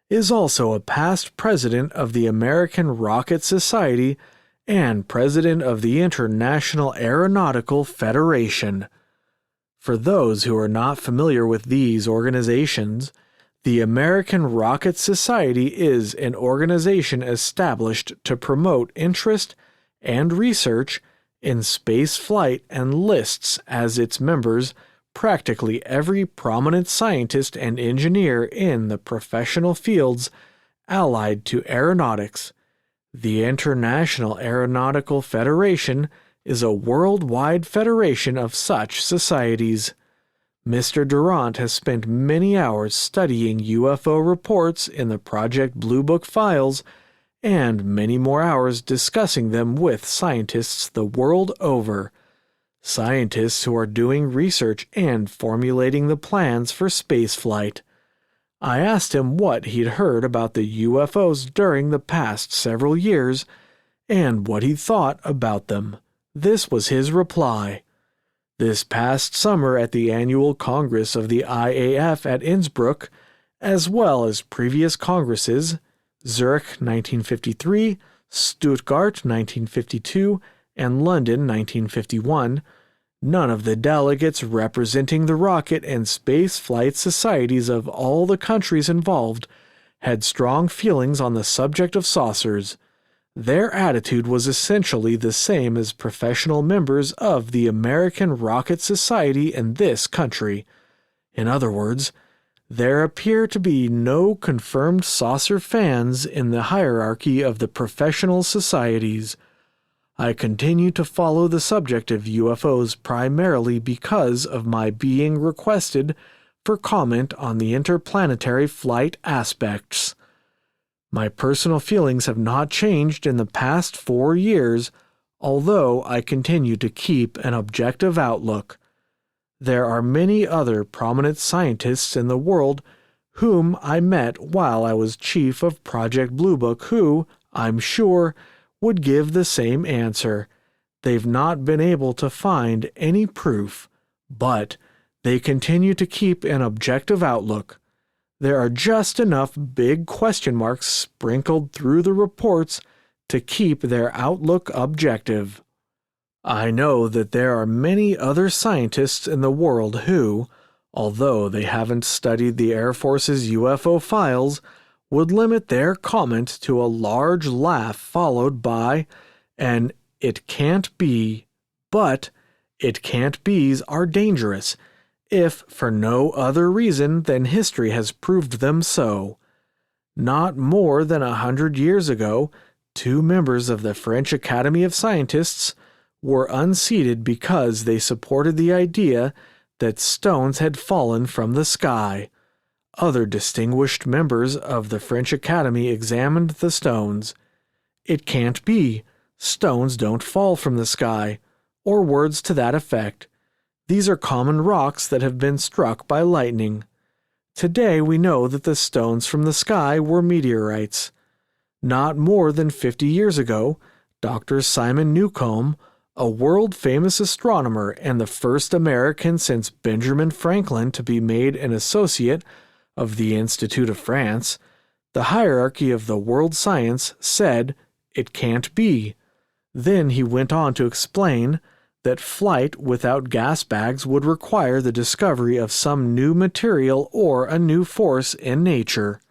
is also a past president of the American Rocket Society and president of the International Aeronautical Federation. For those who are not familiar with these organizations, The American Rocket Society is an organization established to promote interest and research in space flight and lists as its members practically every prominent scientist and engineer in the professional fields allied to aeronautics. The International Aeronautical Federation is a worldwide federation of such societies. Mr. Durant has spent many hours studying UFO reports in the Project Blue Book files and many more hours discussing them with scientists the world over. Scientists who are doing research and formulating the plans for spaceflight. I asked him what he'd heard about the UFOs during the past several years and what he thought about them. This was his reply. This past summer at the annual Congress of the IAF at Innsbruck, as well as previous congresses, Zurich 1953, Stuttgart 1952, and London 1951, none of the delegates representing the rocket and space flight societies of all the countries involved had strong feelings on the subject of saucers. Their attitude was essentially the same as professional members of the American Rocket Society in this country. In other words, there appear to be no confirmed saucer fans in the hierarchy of the professional societies. I continue to follow the subject of UFOs primarily because of my being requested for comment on the interplanetary flight aspects. My personal feelings have not changed in the past 4 years, although I continue to keep an objective outlook. There are many other prominent scientists in the world whom I met while I was chief of Project Blue Book who, I'm sure, would give the same answer. They've not been able to find any proof, but they continue to keep an objective outlook. There are just enough big question marks sprinkled through the reports to keep their outlook objective. I know that there are many other scientists in the world who, although they haven't studied the Air Force's UFO files, would limit their comment to a large laugh followed by an "it can't be," but "it can't be's" are dangerous, if for no other reason than history has proved them so. Not more than 100 years ago, 2 members of the French Academy of Scientists were unseated because they supported the idea that stones had fallen from the sky. Other distinguished members of the French Academy examined the stones. "It can't be. Stones don't fall from the sky," or words to that effect. These are common rocks that have been struck by lightning. Today we know that the stones from the sky were meteorites. Not more than 50 years ago, Dr. Simon Newcomb, a world-famous astronomer and the first American since Benjamin Franklin to be made an associate of the Institute of France, the hierarchy of the world science, said, "It can't be." Then he went on to explain that flight without gas bags would require the discovery of some new material or a new force in nature.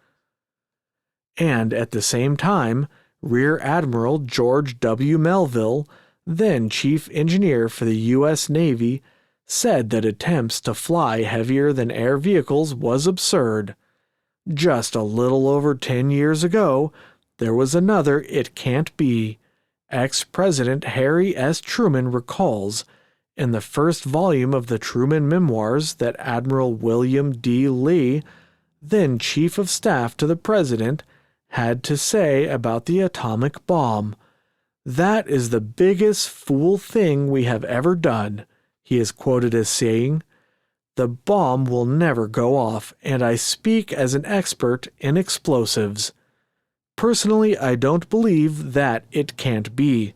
And at the same time, Rear Admiral George W. Melville, then chief engineer for the U.S. Navy, said that attempts to fly heavier than air vehicles was absurd. Just a little over 10 years ago, there was another "it can't be." Ex-President Harry S. Truman recalls, in the first volume of the Truman Memoirs, that Admiral William D. Lee, then Chief of Staff to the President, had to say about the atomic bomb. "That is the biggest fool thing we have ever done," he is quoted as saying. "The bomb will never go off, and I speak as an expert in explosives. Personally, I don't believe that it can't be.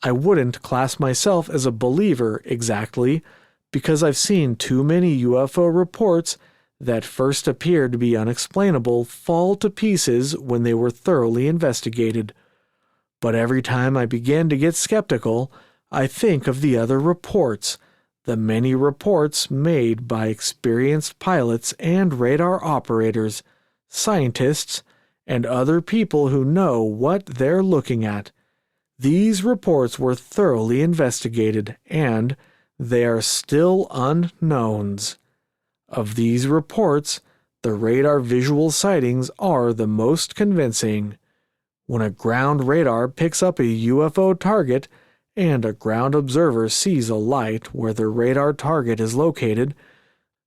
I wouldn't class myself as a believer exactly, because I've seen too many UFO reports that first appeared to be unexplainable fall to pieces when they were thoroughly investigated. But every time I begin to get skeptical, I think of the other reports, the many reports made by experienced pilots and radar operators, scientists, and other people who know what they're looking at. These reports were thoroughly investigated, and they are still unknowns. Of these reports, the radar visual sightings are the most convincing. When a ground radar picks up a UFO target and a ground observer sees a light where the radar target is located,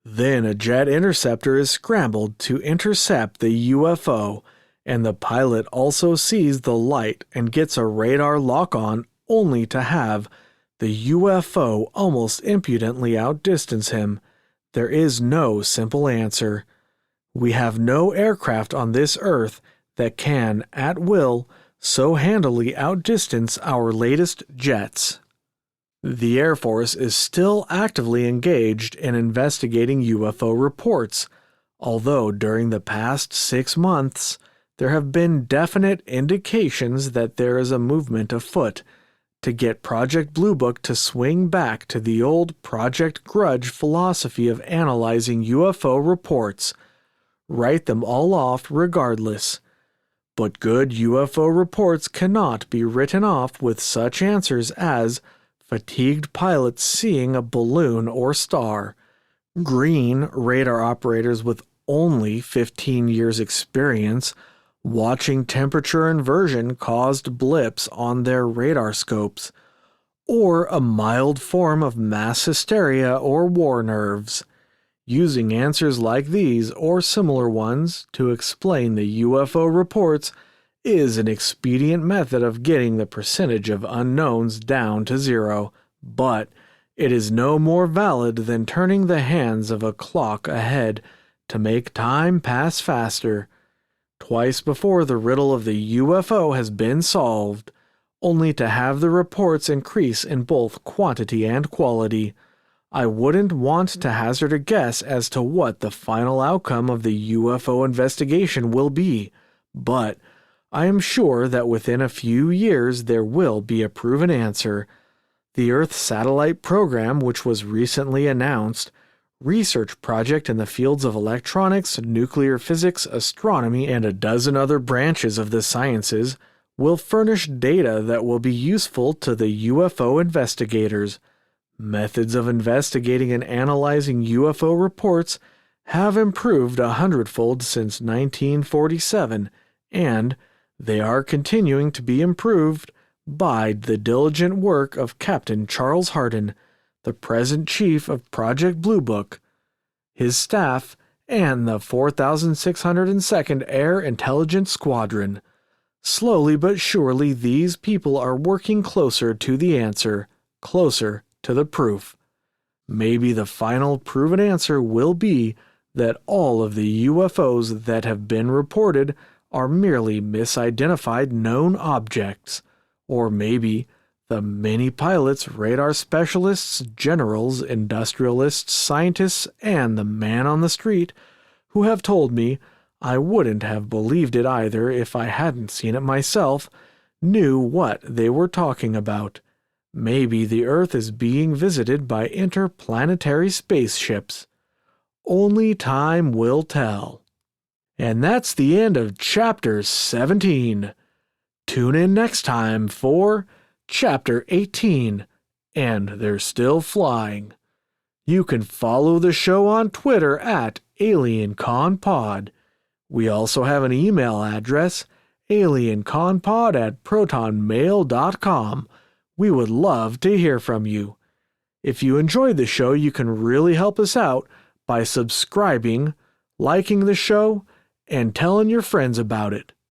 then a jet interceptor is scrambled to intercept the UFO, and the pilot also sees the light and gets a radar lock-on only to have the UFO almost impudently outdistance him. There is no simple answer. We have no aircraft on this Earth that can, at will, so handily outdistance our latest jets. The Air Force is still actively engaged in investigating UFO reports, although during the past 6 months, there have been definite indications that there is a movement afoot to get Project Blue Book to swing back to the old Project Grudge philosophy of analyzing UFO reports, write them all off regardless. But good UFO reports cannot be written off with such answers as fatigued pilots seeing a balloon or star, green radar operators with only 15 years experience watching temperature inversion caused blips on their radar scopes, or a mild form of mass hysteria or war nerves. Using answers like these or similar ones to explain the UFO reports is an expedient method of getting the percentage of unknowns down to 0, but it is no more valid than turning the hands of a clock ahead to make time pass faster. Twice before the riddle of the UFO has been solved, only to have the reports increase in both quantity and quality. I wouldn't want to hazard a guess as to what the final outcome of the UFO investigation will be, but I am sure that within a few years there will be a proven answer. The Earth Satellite Program, which was recently announced, research project in the fields of electronics, nuclear physics, astronomy, and a dozen other branches of the sciences, will furnish data that will be useful to the UFO investigators. Methods of investigating and analyzing UFO reports have improved 100-fold since 1947, and they are continuing to be improved by the diligent work of Captain Charles Hardin, the present chief of Project Blue Book, his staff, and the 4602nd Air Intelligence Squadron. Slowly but surely these people are working closer to the answer, closer to the proof. Maybe the final proven answer will be that all of the UFOs that have been reported are merely misidentified known objects, or maybe the many pilots, radar specialists, generals, industrialists, scientists, and the man on the street who have told me I wouldn't have believed it either if I hadn't seen it myself, knew what they were talking about. Maybe the Earth is being visited by interplanetary spaceships. Only time will tell. And that's the end of Chapter 17. Tune in next time for Chapter 18, and they're still flying. You can follow the show on Twitter at AlienConPod. We also have an email address, alienconpod@protonmail.com. We would love to hear from you. If you enjoyed the show, you can really help us out by subscribing, liking the show, and telling your friends about it.